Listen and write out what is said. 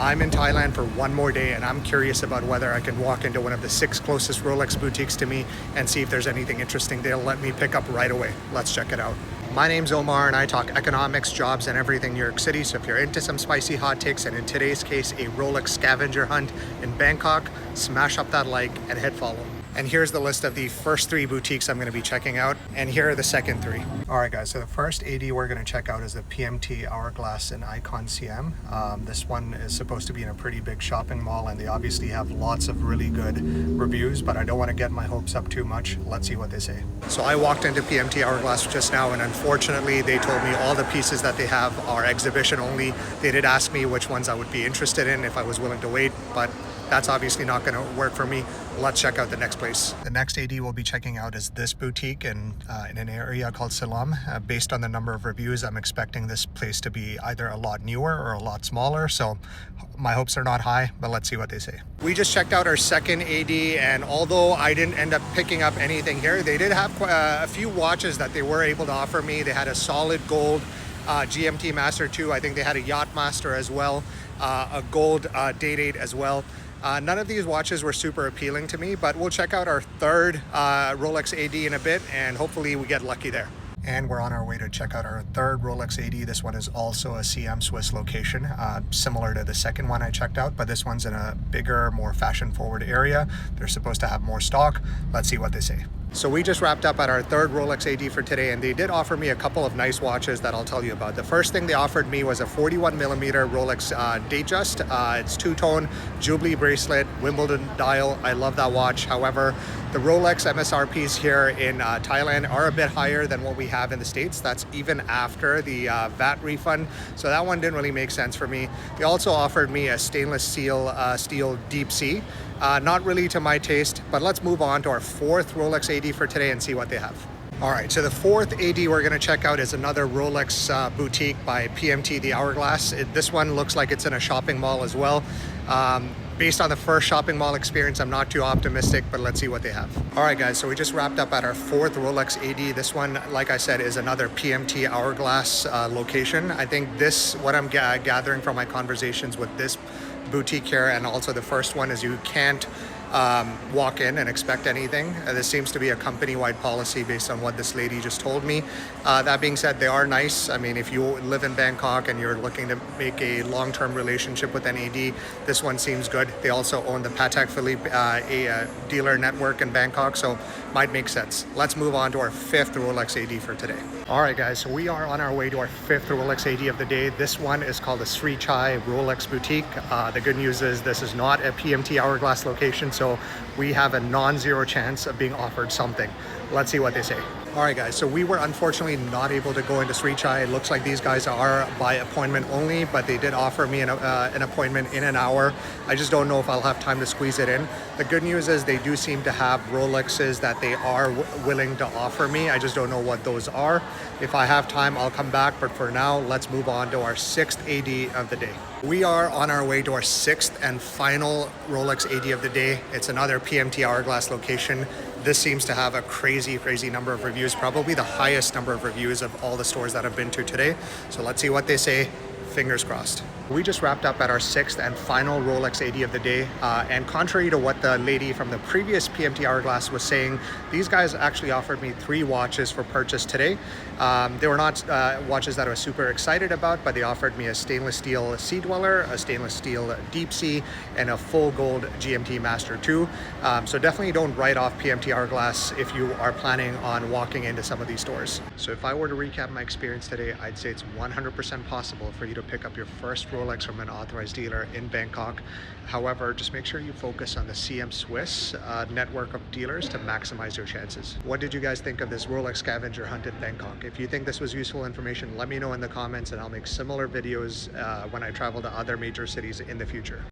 I'm in Thailand for one more day and I'm curious about whether I can walk into one of the 6 closest Rolex boutiques to me and see if there's anything interesting they'll let me pick up right away. Let's check it out. My name's Omar and I talk economics, jobs, and everything New York City. So if you're into some spicy hot takes, and in today's case, a Rolex scavenger hunt in Bangkok, smash up that like and hit follow. And here's the list of the first 3 boutiques I'm going to be checking out. And here are the second 3. All right, guys. So the first AD we're going to check out is the PMT Hourglass in Icon CM. This one is supposed to be in a pretty big shopping mall, and they obviously have lots of really good reviews, but I don't want to get my hopes up too much. Let's see what they say. So I walked into PMT Hourglass just now, and unfortunately, they told me all the pieces that they have are exhibition only. They did ask me which ones I would be interested in if I was willing to wait, but that's obviously not going to work for me. Let's check out the next place. The next AD we'll be checking out is this boutique in an area called Silam. Based on the number of reviews, I'm expecting this place to be either a lot newer or a lot smaller. So my hopes are not high, but let's see what they say. We just checked out our second AD, and although I didn't end up picking up anything here, they did have a few watches that they were able to offer me. They had a solid gold GMT Master 2. I think they had a Yacht Master as well, a gold Date 8 as well. None of these watches were super appealing to me, but we'll check out our third Rolex AD in a bit, and hopefully we get lucky there. And we're on our way to check out our third Rolex AD. This one is also a CM Swiss location, similar to the second one I checked out, but this one's in a bigger, more fashion-forward area. They're supposed to have more stock. Let's see what they say. So we just wrapped up at our third Rolex AD for today, and they did offer me a couple of nice watches that I'll tell you about. The first thing they offered me was a 41mm Rolex Datejust. It's two-tone, Jubilee bracelet, Wimbledon dial. I love that watch. However, the Rolex MSRPs here in Thailand are a bit higher than what we have in the States. That's even after the VAT refund. So that one didn't really make sense for me. They also offered me a stainless steel Deep Sea. Not really to my taste, but let's move on to our fourth Rolex AD for today and see what they have. All right, so the fourth AD we're going to check out is another Rolex boutique by PMT, the Hourglass. This one looks like it's in a shopping mall as well. Based on the first shopping mall experience, I'm not too optimistic, but let's see what they have. All right, guys, so we just wrapped up at our fourth Rolex AD. This one, like I said, is another PMT Hourglass location. I think what I'm gathering from my conversations with this boutique here, and also the first one, is you can't walk in and expect anything. This seems to be a company-wide policy based on what this lady just told me. That being said, they are nice. I mean, if you live in Bangkok and you're looking to make a long-term relationship with an AD, this one seems good. They also own the Patek Philippe a dealer network in Bangkok, so might make sense. Let's move on to our fifth Rolex AD for today. All right, guys, so we are on our way to our fifth Rolex AD of the day. This one is called the Sri Chai Rolex Boutique. The good news is this is not a PMT Hourglass location, so we have a non-zero chance of being offered something. Let's see what they say. All right, guys, so we were unfortunately not able to go into Sri Chai. It looks like these guys are by appointment only, but they did offer me an appointment in an hour. I just don't know if I'll have time to squeeze it in. The good news is they do seem to have Rolexes that they are willing to offer me. I just don't know what those are. If I have time, I'll come back, but for now, let's move on to our sixth AD of the day. We are on our way to our sixth and final Rolex AD of the day. It's another PMT Hourglass location. This seems to have a crazy number of reviews, probably the highest number of reviews of all the stores that I've been to today. So let's see what they say. Fingers crossed. We just wrapped up at our sixth and final Rolex AD of the day. And contrary to what the lady from the previous PMT Hourglass was saying, these guys actually offered me 3 watches for purchase today. They were not watches that I was super excited about, but they offered me a stainless steel Sea Dweller, a stainless steel Deep Sea, and a full gold GMT Master 2. So definitely don't write off PMT Hourglass if you are planning on walking into some of these stores. So if I were to recap my experience today, I'd say it's 100% possible for you to pick up your first Rolex from an authorized dealer in Bangkok. However, just make sure you focus on the CM Swiss network of dealers to maximize your chances. What did you guys think of this Rolex scavenger hunt in Bangkok? If you think this was useful information, let me know in the comments, and I'll make similar videos when I travel to other major cities in the future.